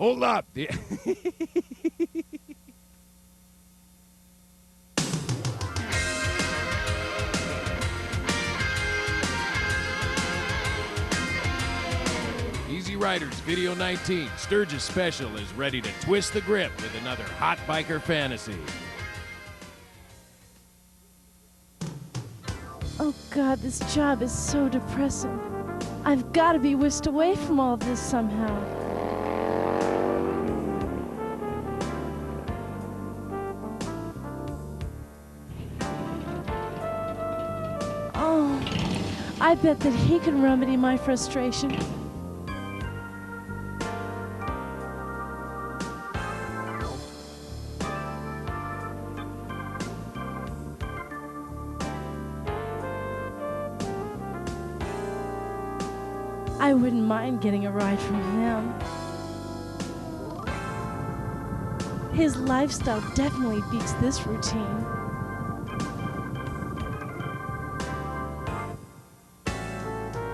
Hold up. Easyriders Video 19 Sturgis Special is ready to twist the grip with another hot biker fantasy. Oh God, this job is so depressing. I've got to be whisked away from all this somehow. Oh, I bet that he can remedy my frustration. I wouldn't mind getting a ride from him. His lifestyle definitely beats this routine.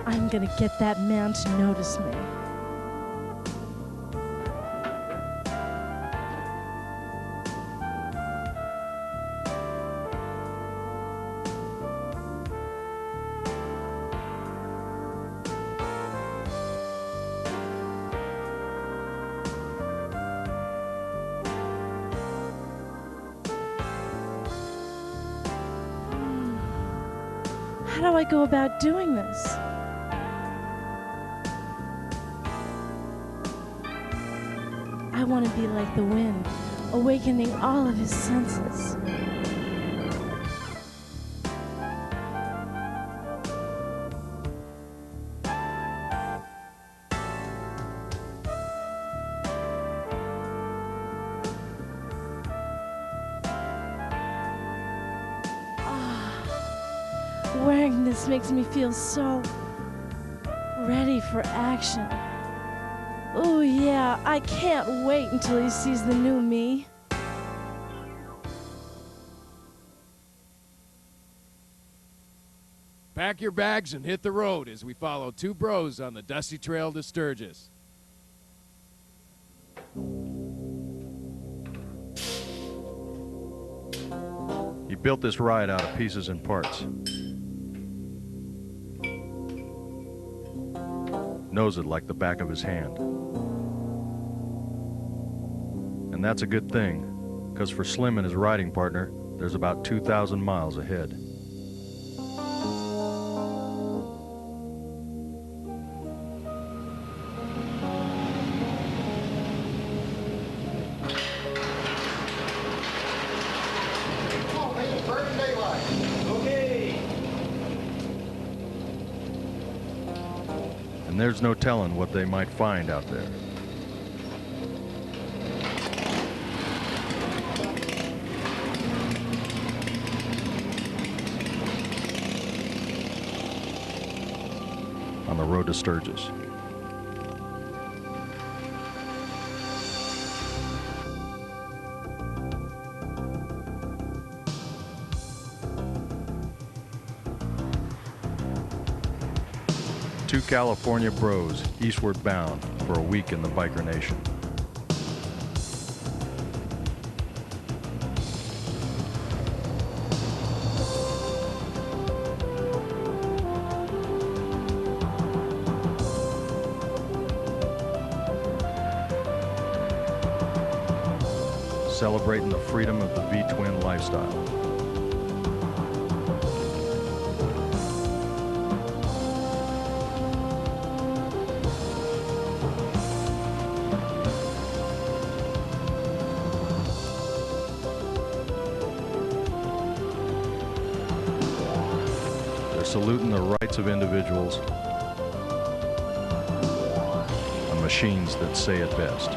I'm gonna get that man to notice me. How do I go about doing this? I want to be like the wind, awakening all of his senses. Wearing this makes me feel so ready for action. Oh yeah, I can't wait until he sees the new me. Pack your bags and hit the road as we follow two bros on the dusty trail to Sturgis. He built this ride out of pieces and parts. Knows it like the back of his hand. And that's a good thing, because for Slim and his riding partner, there's about 2,000 miles ahead. And there's no telling what they might find out there. On the road to Sturgis. Two California bros eastward bound for a week in the biker nation. Celebrating the freedom of the V-twin lifestyle. Saluting the rights of individuals and machines that say it best.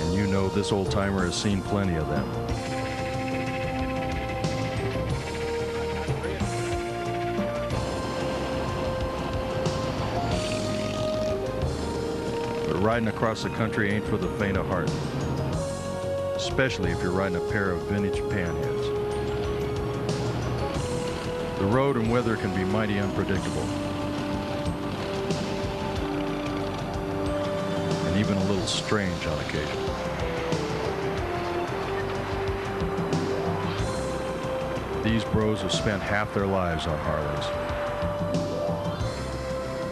And you know this old-timer has seen plenty of them. But riding across the country ain't for the faint of heart, especially if you're riding a pair of vintage panheads. The road and weather can be mighty unpredictable. and even a little strange on occasion. These bros have spent half their lives on Harleys,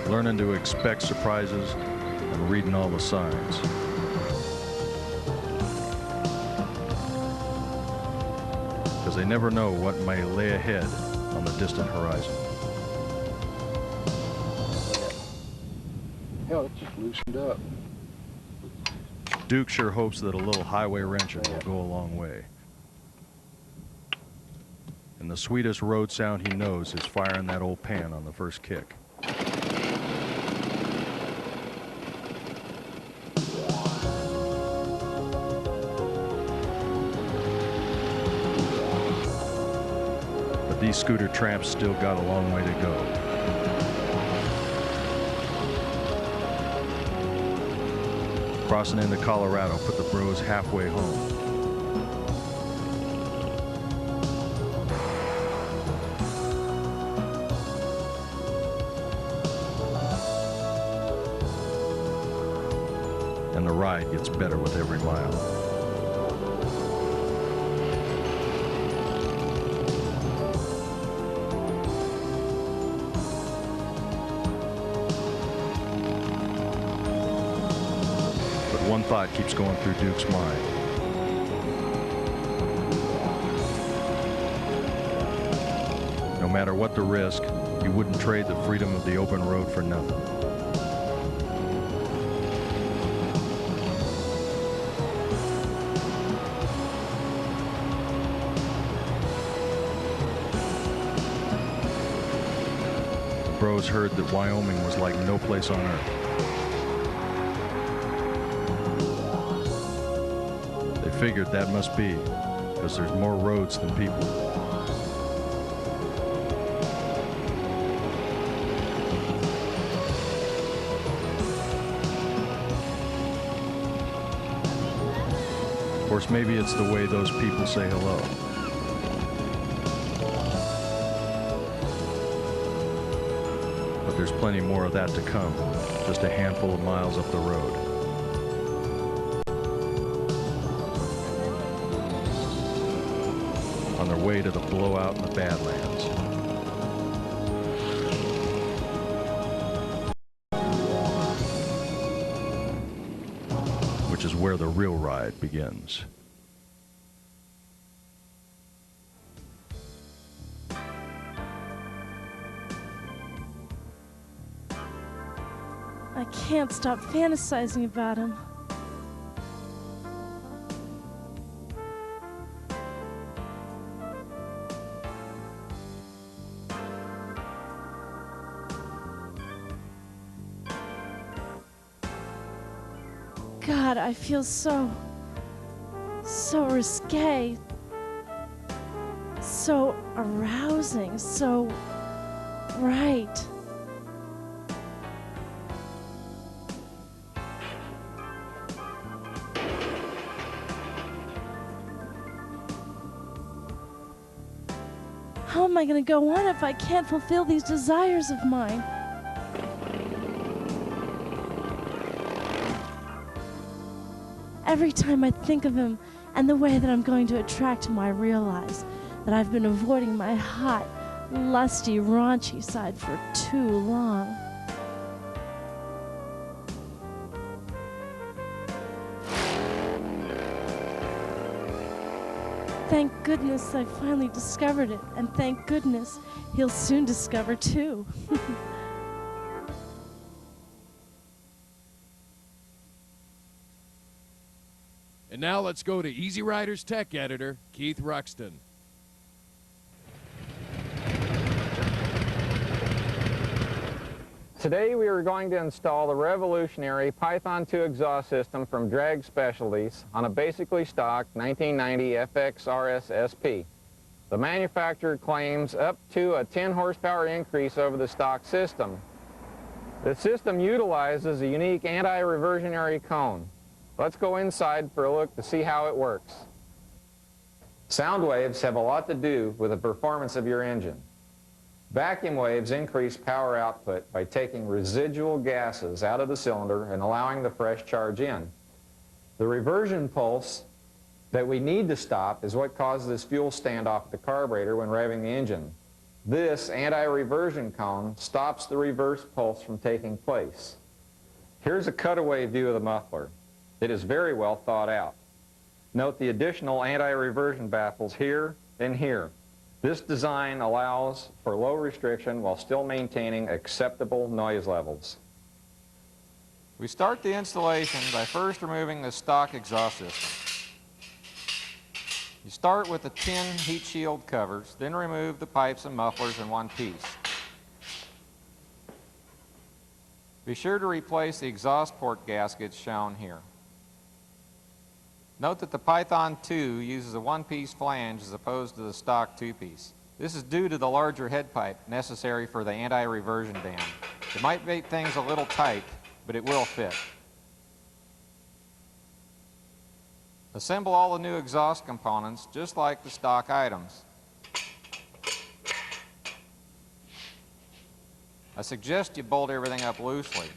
learning to expect surprises and reading all the signs. Because they never know what may lay ahead on the distant horizon. Hell, it just loosened up. Duke sure hopes that a little highway wrenching will go a long way. And the sweetest road sound he knows is firing that old pan on the first kick. But these scooter tramps still got a long way to go. Crossing into Colorado put the bros halfway home. And the ride gets better with every mile. But one thought keeps going through Duke's mind. No matter what the risk, he wouldn't trade the freedom of the open road for nothing. Bros heard that Wyoming was like no place on earth. They figured that must be because there's more roads than people. Of course, maybe it's the way those people say hello. But there's plenty more of that to come, just a handful of miles up the road. On their way to the blowout in the Badlands. Which is where the real ride begins. I can't stop fantasizing about him. God, I feel so risque, so arousing, so right. How am I going to go on if I can't fulfill these desires of mine? Every time I think of him and the way that I'm going to attract him, I realize that I've been avoiding my hot, lusty, raunchy side for too long. Thank goodness I finally discovered it, and thank goodness he'll soon discover too. And now let's go to Easyriders tech editor, Keith Ruxton. Today we are going to install the revolutionary Python 2 exhaust system from Drag Specialties on a basically stock 1990 FX RS SP. The manufacturer claims up to a 10 horsepower increase over the stock system. The system utilizes a unique anti-reversionary cone. Let's go inside for a look to see how it works. Sound waves have a lot to do with the performance of your engine. Vacuum waves increase power output by taking residual gases out of the cylinder and allowing the fresh charge in. The reversion pulse that we need to stop is what causes this fuel standoff at the carburetor when revving the engine. This anti-reversion cone stops the reverse pulse from taking place. Here's a cutaway view of the muffler. It is very well thought out. Note the additional anti-reversion baffles here and here. This design allows for low restriction while still maintaining acceptable noise levels. We start the installation by first removing the stock exhaust system. You start with the tin heat shield covers, then remove the pipes and mufflers in one piece. Be sure to replace the exhaust port gaskets shown here. Note that the Python 2 uses a one-piece flange as opposed to the stock two-piece. This is due to the larger head pipe necessary for the anti-reversion dam. It might make things a little tight, but it will fit. Assemble all the new exhaust components just like the stock items. I suggest you bolt everything up loosely.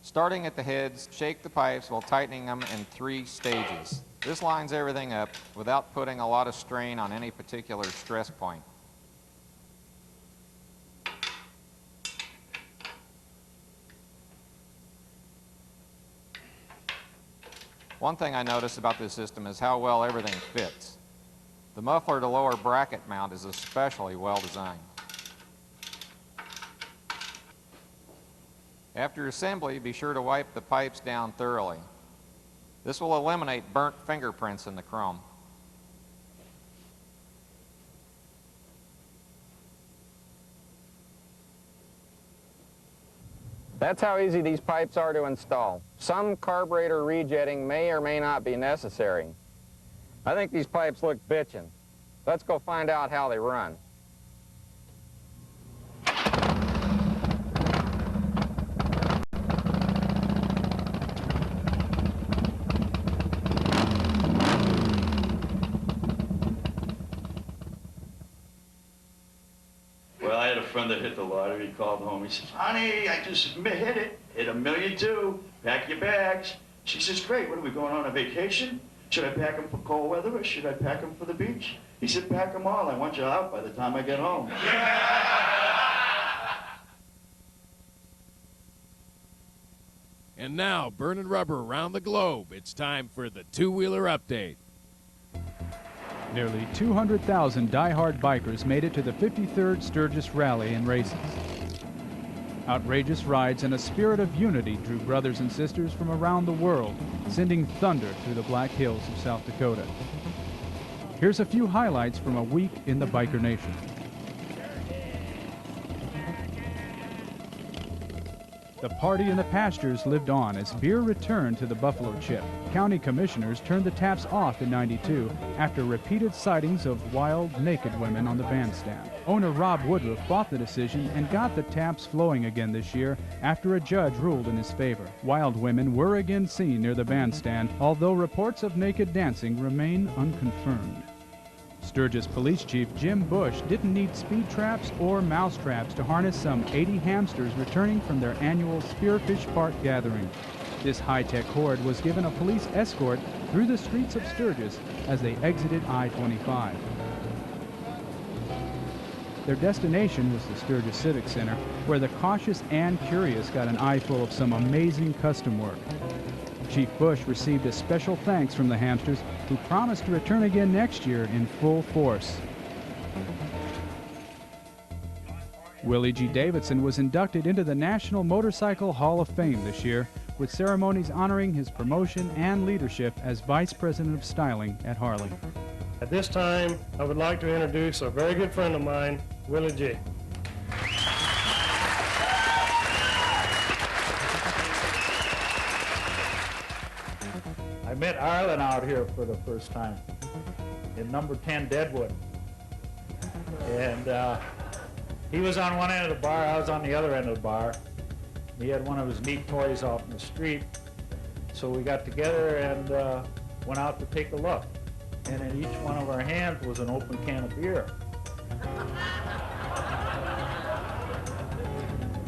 Starting at the heads, shake the pipes while tightening them in 3 stages. This lines everything up without putting a lot of strain on any particular stress point. One thing I noticed about this system is how well everything fits. The muffler to lower bracket mount is especially well designed. After assembly, be sure to wipe the pipes down thoroughly. This will eliminate burnt fingerprints in the chrome. That's how easy these pipes are to install. Some carburetor rejetting may or may not be necessary. I think these pipes look bitchin'. Let's go find out how they run. Friend that hit the lottery, he called home. He says, honey, I just hit it. Hit $1.2 million. Pack your bags. She says, great. What are we going on a vacation? Should I pack them for cold weather or should I pack them for the beach? He said, pack them all. I want you out by the time I get home. And now, burning rubber around the globe, it's time for the two-wheeler update. Nearly 200,000 die-hard bikers made it to the 53rd Sturgis Rally and Races. Outrageous rides and a spirit of unity drew brothers and sisters from around the world, sending thunder through the Black Hills of South Dakota. Here's a few highlights from a week in the biker nation. The party in the pastures lived on as beer returned to the Buffalo Chip. County commissioners turned the taps off in '92 after repeated sightings of wild, naked women on the bandstand. Owner Rob Woodruff fought the decision and got the taps flowing again this year after a judge ruled in his favor. Wild women were again seen near the bandstand, although reports of naked dancing remain unconfirmed. Sturgis Police Chief Jim Bush didn't need speed traps or mouse traps to harness some 80 hamsters returning from their annual Spearfish Park gathering. This high-tech horde was given a police escort through the streets of Sturgis as they exited I-25. Their destination was the Sturgis Civic Center, where the cautious and curious got an eyeful of some amazing custom work. Chief Bush received a special thanks from the hamsters, who promised to return again next year in full force. Willie G. Davidson was inducted into the National Motorcycle Hall of Fame this year, with ceremonies honoring his promotion and leadership as Vice President of Styling at Harley. At this time, I would like to introduce a very good friend of mine, Willie G. I met Arlen out here for the first time in number 10 Deadwood. And he was on one end of the bar, I was on the other end of the bar. He had one of his neat toys out in the street. So we got together and went out to take a look. And in each one of our hands was an open can of beer.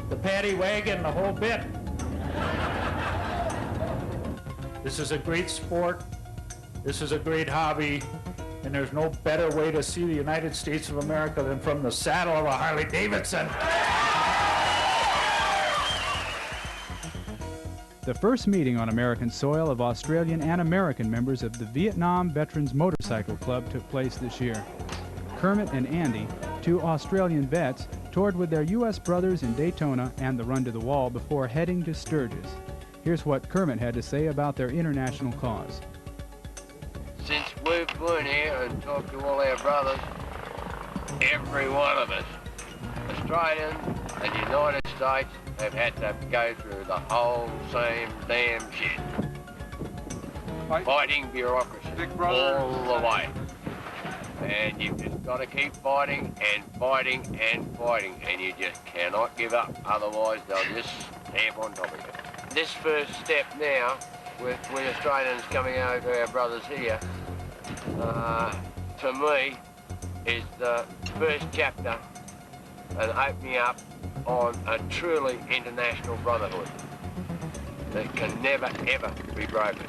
The paddy wagon, the whole bit. This is a great sport. This is a great hobby. And there's no better way to see the United States of America than from the saddle of a Harley Davidson. The first meeting on American soil of Australian and American members of the Vietnam Veterans Motorcycle Club took place this year. Kermit and Andy, two Australian vets, toured with their U.S. brothers in Daytona and the Run to the Wall before heading to Sturgis. Here's what Kermit had to say about their international cause. Since we've been here and talked to all our brothers, every one of us, Australian and United States, have had to go through the whole same damn shit. Fighting bureaucracy all the way. And you've just got to keep fighting and fighting and fighting, and you just cannot give up, otherwise they'll just stamp on top of you. This first step now, with Australians coming over to our brothers here, to me, is the first chapter and opening up on a truly international brotherhood that can never, ever be broken.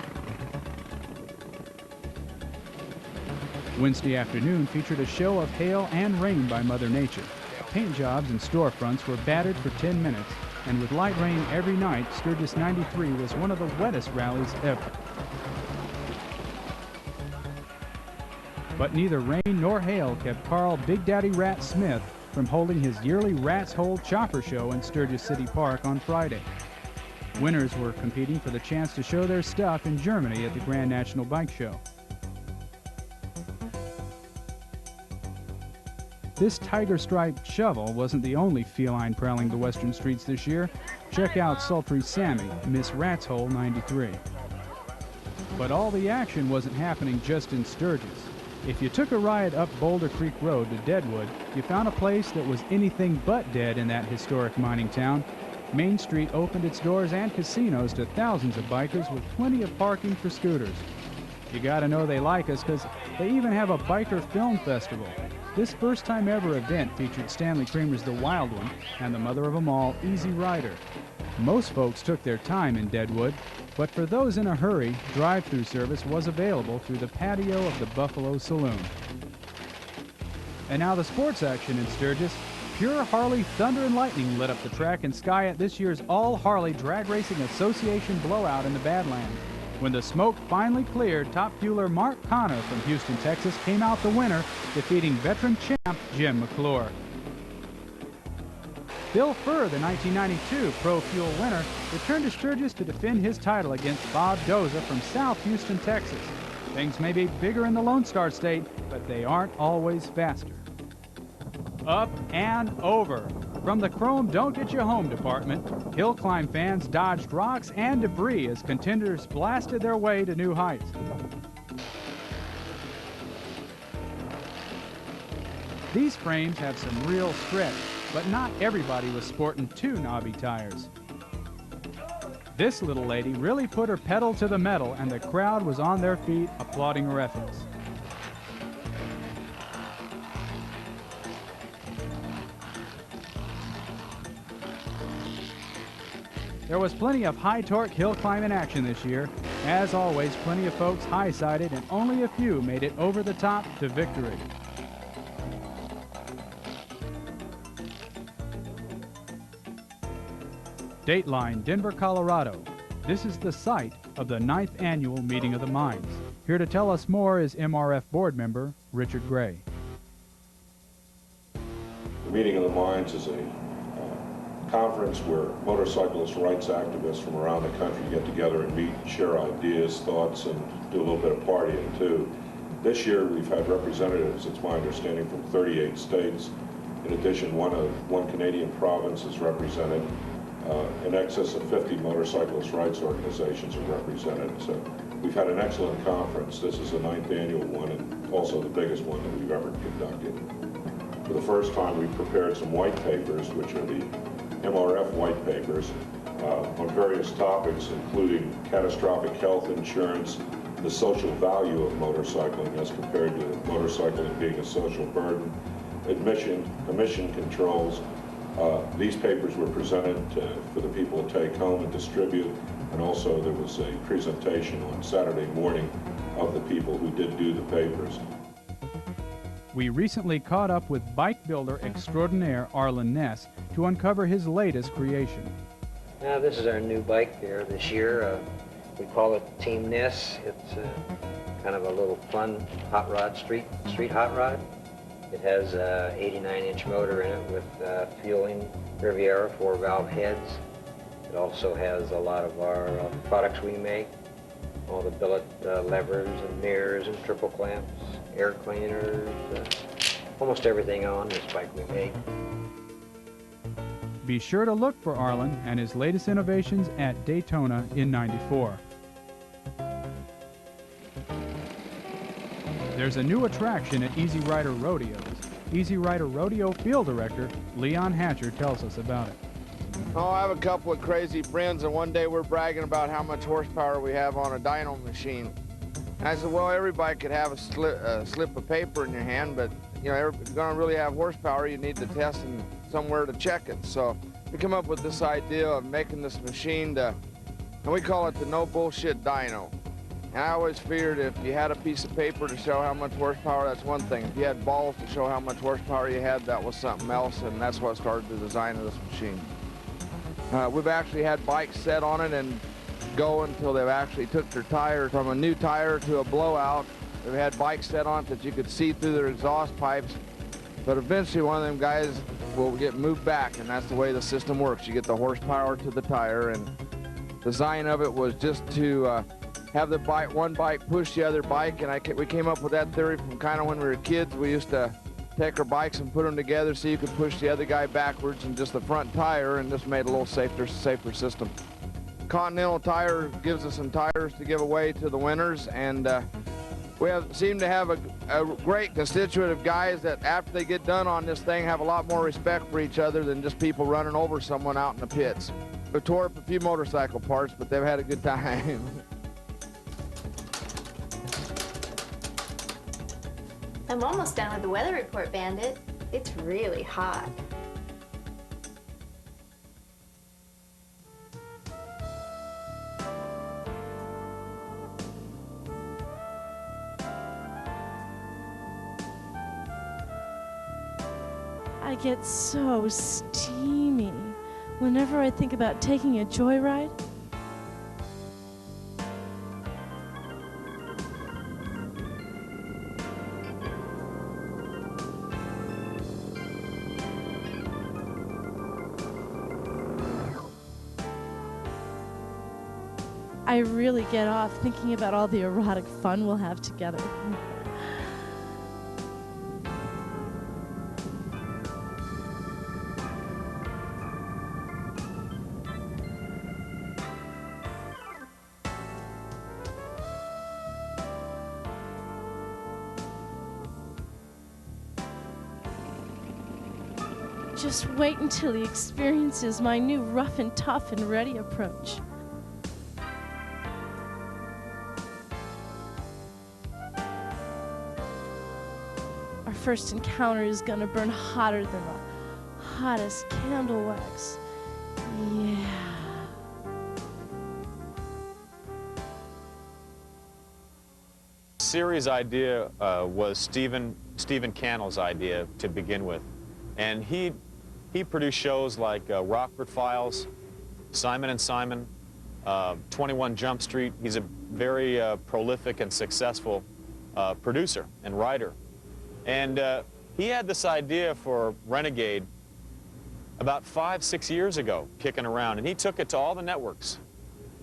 Wednesday afternoon featured a show of hail and rain by Mother Nature. Paint jobs and storefronts were battered for 10 minutes, and with light rain every night, Sturgis 93 was one of the wettest rallies ever. But neither rain nor hail kept Carl Big Daddy Rat Smith from holding his yearly Rat's Hole Chopper Show in Sturgis City Park on Friday. Winners were competing for the chance to show their stuff in Germany at the Grand National Bike Show. This tiger-striped shovel wasn't the only feline prowling the western streets this year. Check out Sultry Sammy, Miss Rat's Hole 93. But all the action wasn't happening just in Sturgis. If you took a ride up Boulder Creek Road to Deadwood, you found a place that was anything but dead in that historic mining town. Main Street opened its doors and casinos to thousands of bikers with plenty of parking for scooters. You gotta know they like us because they even have a biker film festival. This first-time ever event featured Stanley Kramer's The Wild One and the mother of them all, Easyrider. Most folks took their time in Deadwood, but for those in a hurry, drive-through service was available through the patio of the Buffalo Saloon. And now the sports action in Sturgis. Pure Harley thunder and lightning lit up the track and sky at this year's All-Harley Drag Racing Association blowout in the Badlands. When the smoke finally cleared, top fueler Mark Connor from Houston, Texas came out the winner, defeating veteran champ Jim McClure. Bill Furr, the 1992 Pro Fuel winner, returned to Sturgis to defend his title against Bob Doza from South Houston, Texas. Things may be bigger in the Lone Star State, but they aren't always faster. Up and over. From the Chrome Don't Get You Home department, hill climb fans dodged rocks and debris as contenders blasted their way to new heights. These frames have some real stretch, but not everybody was sporting two knobby tires. This little lady really put her pedal to the metal, and the crowd was on their feet applauding her efforts. There was plenty of high-torque hill climbing action this year. As always, plenty of folks high-sided, and only a few made it over the top to victory. Dateline, Denver, Colorado. This is the site of the 9th annual Meeting of the Minds. Here to tell us more is MRF board member Richard Gray. The Meeting of the Minds is a conference where motorcyclist rights activists from around the country get together and meet and share ideas, thoughts, and do a little bit of partying too. This year we've had representatives, it's my understanding, from 38 states. In addition, one Canadian province is represented. In excess of 50 motorcyclist rights organizations are represented. So we've had an excellent conference. This is the 9th annual one and also the biggest one that we've ever conducted. For the first time, we prepared some white papers, which are the MRF white papers. on various topics, including catastrophic health insurance, the social value of motorcycling as compared to motorcycling being a social burden, emission controls. These papers were presented for the people to take home and distribute, and also there was a presentation on Saturday morning of the people who did do the papers. We recently caught up with bike builder extraordinaire Arlen Ness to uncover his latest creation. Now, this is our new bike here this year. We call it Team Ness. It's kind of a little fun hot rod, street hot rod. It has an 89-inch motor in it with fueling Riviera 4-valve heads. It also has a lot of our products we make, all the billet levers and mirrors and triple clamps, air cleaners, almost everything on this bike we make. Be sure to look for Arlen and his latest innovations at Daytona in '94. There's a new attraction at Easyrider Rodeos. Easyrider Rodeo Field Director Leon Hatcher tells us about it. Oh, I have a couple of crazy friends, and one day we're bragging about how much horsepower we have on a dyno machine. And I said, well, everybody could have a slip of paper in your hand, but you know, if you're going to really have horsepower, you need to test and somewhere to check it. So we come up with this idea of making this machine and we call it the no bullshit dyno. And I always figured if you had a piece of paper to show how much horsepower, that's one thing. If you had balls to show how much horsepower you had, that was something else, and that's what started the design of this machine. We've actually had bikes set on it and go until they've actually took their tire from a new tire to a blowout. We've had bikes set on it that you could see through their exhaust pipes, but eventually one of them guys will get moved back, and that's the way the system works. You get the horsepower to the tire, and the design of it was just to have the one bike push the other bike, and we came up with that theory from kind of when we were kids. We used to take our bikes and put them together so you could push the other guy backwards and just the front tire, and this made a little safer system. Continental Tire gives us some tires to give away to the winners, and we seem to have a great constituent of guys that after they get done on this thing have a lot more respect for each other than just people running over someone out in the pits. We tore up a few motorcycle parts, but they've had a good time. I'm almost done with the weather report, Bandit. It's really hot. I get so steamy whenever I think about taking a joyride. I really get off thinking about all the erotic fun we'll have together. Just wait until he experiences my new rough and tough and ready approach. Our first encounter is gonna burn hotter than the hottest candle wax. Yeah. Series idea was Stephen Cannell's idea to begin with, and he produced shows like Rockford Files, Simon & Simon, 21 Jump Street. He's a very prolific and successful producer and writer. And he had this idea for Renegade about 5-6 years ago, kicking around, and he took it to all the networks.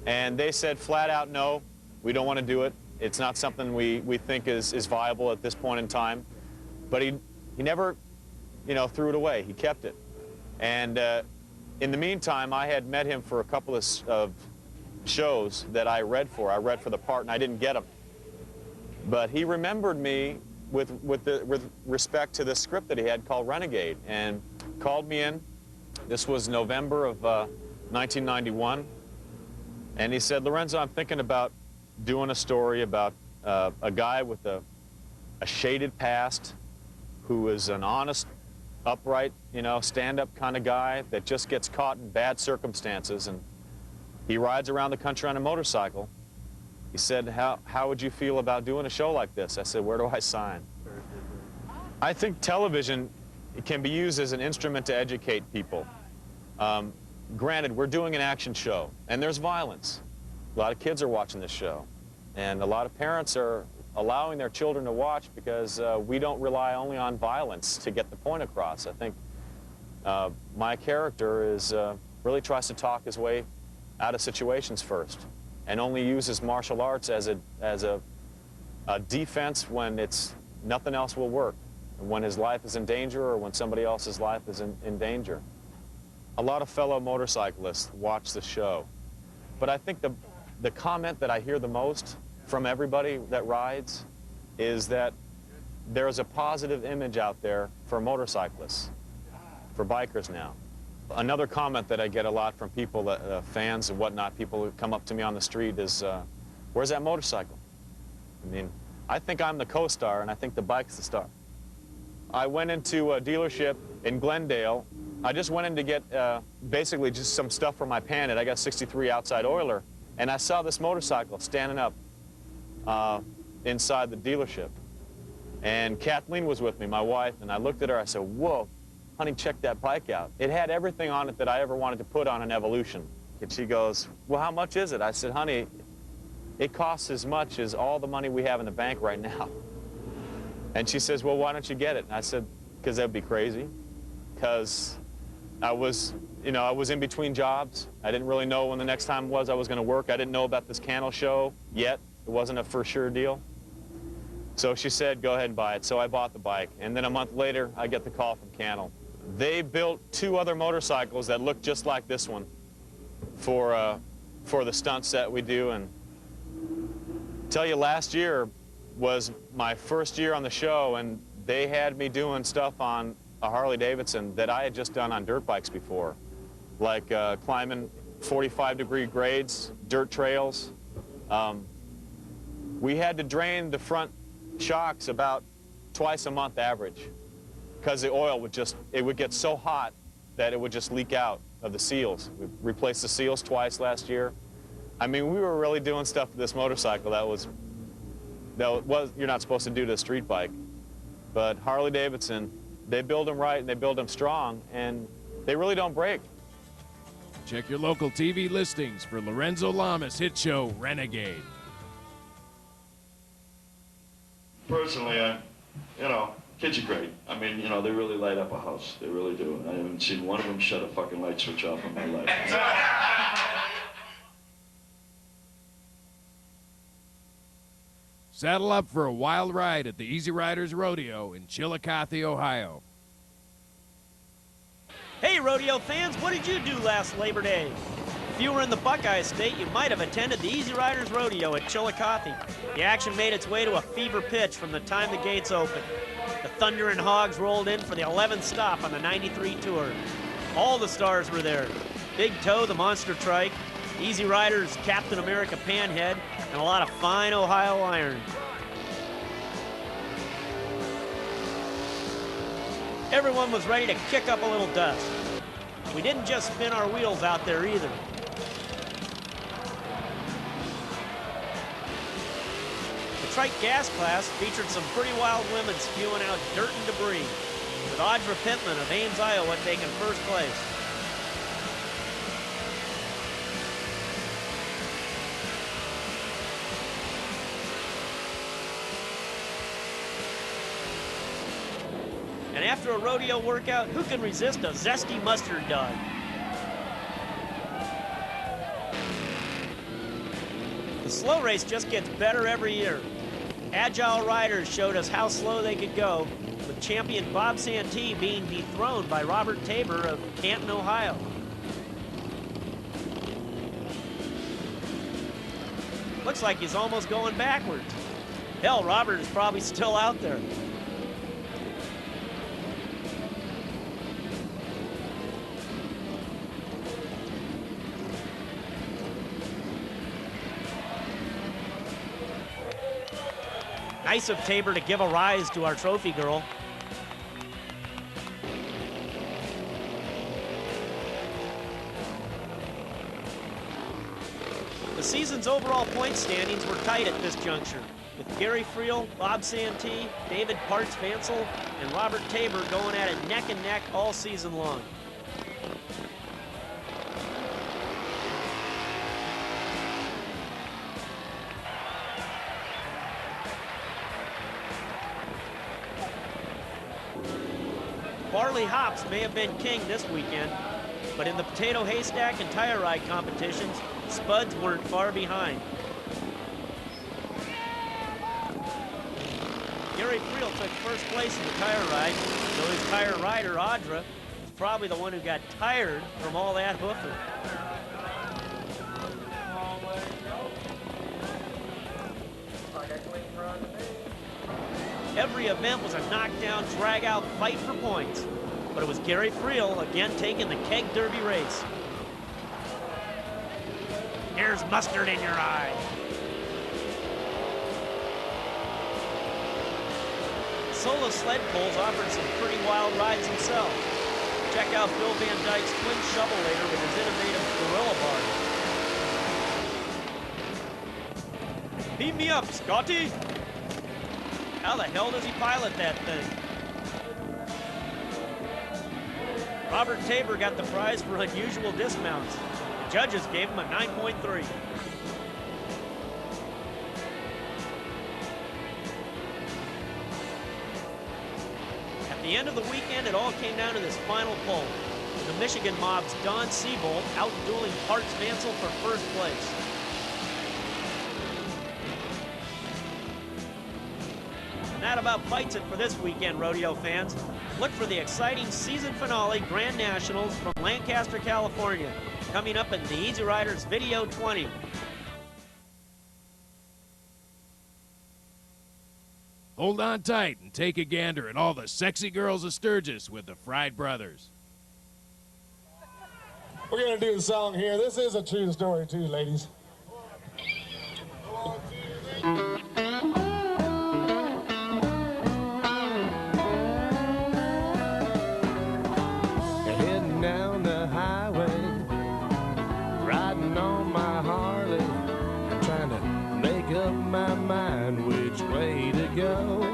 And they said flat out, no, we don't want to do it. It's not something we think is viable at this point in time. But he never, threw it away. He kept it. And in the meantime, I had met him for a couple of shows that I read for. I read for the part, and I didn't get him. But he remembered me with respect to this script that he had called Renegade, and called me in. This was November of 1991. And he said, Lorenzo, I'm thinking about doing a story about a guy with a shaded past who is an honest, upright, you know, stand-up kind of guy that just gets caught in bad circumstances, and he rides around the country on a motorcycle. He said, how would you feel about doing a show like this? I said, where do I sign? I think television can be used as an instrument to educate people. Granted, we're doing an action show, and there's violence. A lot of kids are watching this show, and a lot of parents are allowing their children to watch because we don't rely only on violence to get the point across. I think my character really tries to talk his way out of situations first, and only uses martial arts as a defense when nothing else will work, when his life is in danger or when somebody else's life is in danger. A lot of fellow motorcyclists watch the show, but I think the comment that I hear the most from everybody that rides is that there's a positive image out there for motorcyclists, for bikers now. Another comment that I get a lot from people, fans and whatnot, people who come up to me on the street is, where's that motorcycle? I mean, I think I'm the co-star, and I think the bike's the star. I went into a dealership in Glendale. I just went in to get basically just some stuff for my Pandit. I got a 63 outside oiler, and I saw this motorcycle standing up inside the dealership. And Kathleen was with me, my wife, and I looked at her, I said, whoa, honey, check that bike out. It had everything on it that I ever wanted to put on an Evolution. And she goes, well, how much is it? I said, honey, it costs as much as all the money we have in the bank right now. And she says, well, why don't you get it? And I said, because that'd be crazy. Because I was in between jobs. I didn't really know when the next time was I was going to work. I didn't know about this Cannell show yet. It wasn't a for sure deal. So she said, go ahead and buy it. So I bought the bike. And then a month later, I get the call from Cannell. They built 2 other motorcycles that look just like this one for the stunts that we do. And tell you, last year was my first year on the show, and they had me doing stuff on a Harley-Davidson that I had just done on dirt bikes before, like climbing 45-degree grades, dirt trails. We had to drain the front shocks about twice a month average because the oil would get so hot that it would just leak out of the seals. We replaced the seals twice last year. I mean, we were really doing stuff to this motorcycle that was you're not supposed to do to a street bike. But Harley-Davidson, they build them right and they build them strong, and they really don't break. Check your local TV listings for Lorenzo Lamas' hit show, Renegade. Personally, kids are great. I mean, they really light up a house. They really do. I haven't seen one of them shut a fucking light switch off in my life. Saddle up for a wild ride at the Easyriders Rodeo in Chillicothe, Ohio. Hey, rodeo fans, what did you do last Labor Day? If you were in the Buckeye State, you might have attended the Easyriders Rodeo at Chillicothe. The action made its way to a fever pitch from the time the gates opened. The Thunder and Hogs rolled in for the 11th stop on the 93 tour. All the stars were there. Big Toe, the Monster Trike, Easyriders Captain America Panhead, and a lot of fine Ohio iron. Everyone was ready to kick up a little dust. We didn't just spin our wheels out there either. The trike gas class featured some pretty wild women spewing out dirt and debris, with Audra Pittman of Ames, Iowa taking first place. And after a rodeo workout, who can resist a zesty mustard dog? The slow race just gets better every year. Agile riders showed us how slow they could go, with champion Bob Santee being dethroned by Robert Tabor of Canton, Ohio. Looks like he's almost going backwards. Hell, Robert is probably still out there. Nice of Tabor to give a rise to our trophy girl. The season's overall point standings were tight at this juncture, with Gary Friel, Bob Santee, David Parts-Vansel, and Robert Tabor going at it neck and neck all season long. Barley hops may have been king this weekend, but in the potato haystack and tire ride competitions, Spuds weren't far behind. Gary Friel took first place in the tire ride, though his tire rider, Audra, was probably the one who got tired from all that hoofing. Every event was a knockdown, drag-out fight for points, but it was Gary Friel again taking the keg derby race. Here's mustard in your eye. Solo sled pulls offered some pretty wild rides themselves. Check out Bill Van Dyke's twin shovel later with his innovative gorilla bar. Beam me up, Scotty! How the hell does he pilot that thing? Robert Tabor got the prize for unusual dismounts. The judges gave him a 9.3. At the end of the weekend, it all came down to this final poll. The Michigan mob's Don Siebold out-dueling Parts-Vansel for first place. And that about fights it for this weekend, rodeo fans. Look for the exciting season finale Grand Nationals from Lancaster, California, coming up in the Easyriders Video 20. Hold on tight and take a gander at all the sexy girls of Sturgis with the Fried Brothers. We're going to do a song here. This is a true story, too, ladies. Heading down the highway, riding on my Harley. I'm trying to make up my mind which way to go.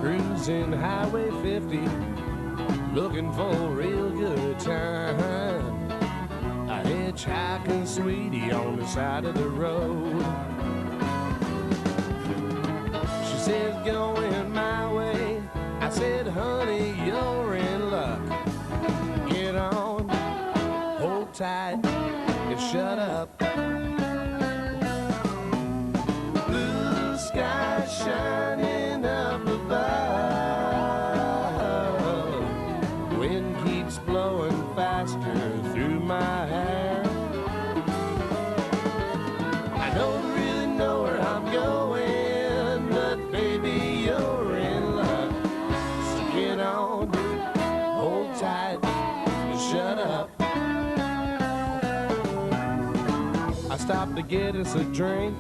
Cruising Highway 50, looking for a real good time. I hitchhiking sweetie on the side of the road. She says going my way. I said, honey, you're in luck. Get on, hold tight, and shut up. Blue sky shining up above. Wind keeps blowing faster through my hair. I don't really know where I'm going, but baby, you're in luck. So get on, hold tight, and shut up. I stopped to get us a drink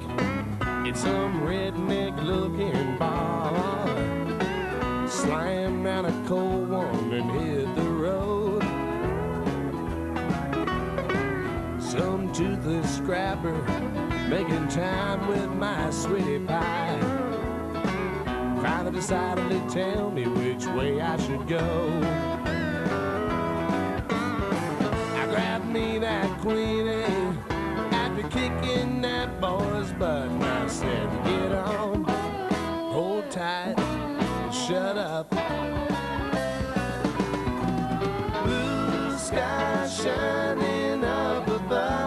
at some redneck-looking bar. Slammed down a cold one and hit the road. Some toothless scrapper making time with my sweetie pie. Finally decided to tell me which way I should go. I grabbed me that queenie after kicking that boy's butt, and I said, get on, hold tight, and shut up. Blue sky shining up above.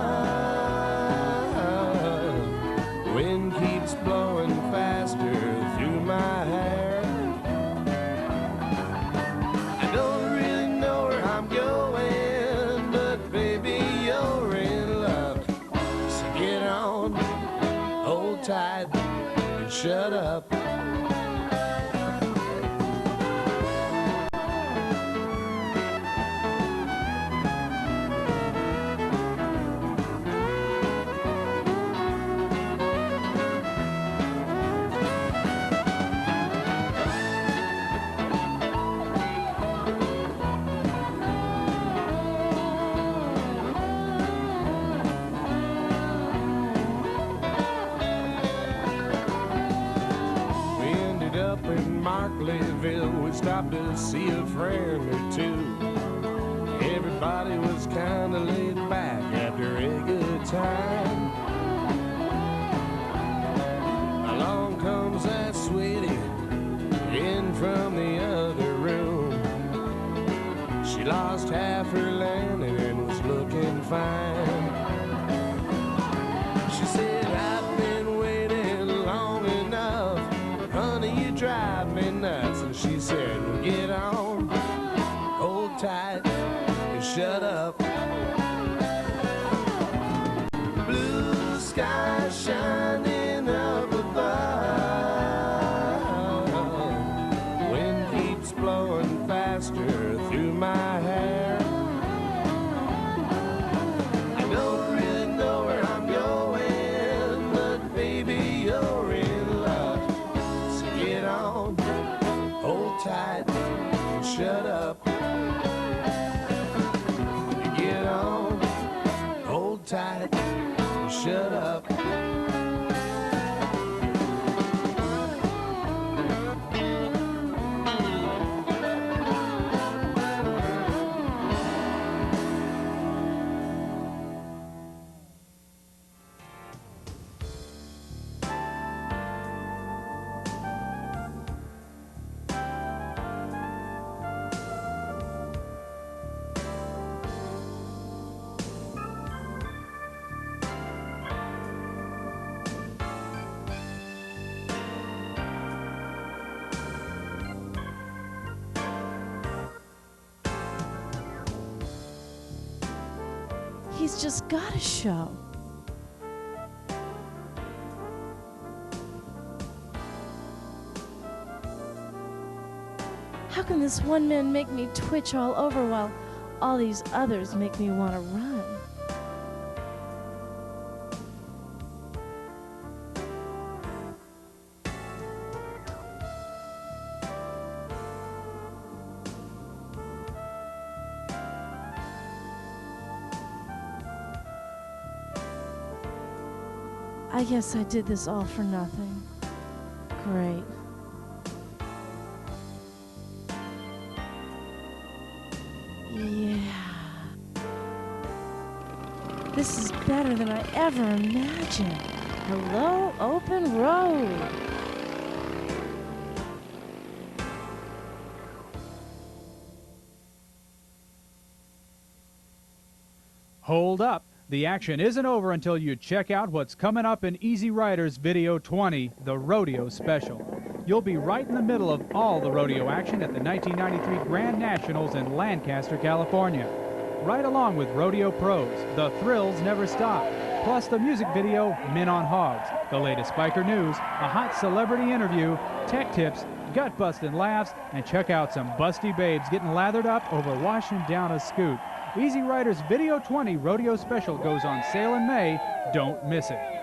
Wind keeps blowing faster through my hair. I don't really know where I'm going, but baby, you're in luck. So get on, hold tight, and shut up. stopped to see a friend or two. Everybody was kinda laid back after a good time. Along comes that sweetie in from the other room. She lost half her land and was looking fine. She said, I've been waiting long enough. Honey, you drive me nuts. And she said, well, get on, hold tight, and shut up. Blue sky shining up above. Wind keeps blowing faster through my hair. I don't really know where I'm going, but baby, you're in luck. So get on, hold tight, and shut up. Get on, hold tight, and shut up. He's just got a show. How can this one man make me twitch all over while all these others make me want to run? I guess I did this all for nothing. Great. Yeah. This is better than I ever imagined. Hello, open road. Hold up. The action isn't over until you check out what's coming up in Easyriders Video 20, the Rodeo Special. You'll be right in the middle of all the rodeo action at the 1993 Grand Nationals in Lancaster, California. Right along with rodeo pros, the thrills never stop. Plus the music video, Men on Hogs, the latest biker news, a hot celebrity interview, tech tips, gut-busting laughs, and check out some busty babes getting lathered up over washing down a scoot. Easyriders Video 20 Rodeo Special goes on sale in May. Don't miss it.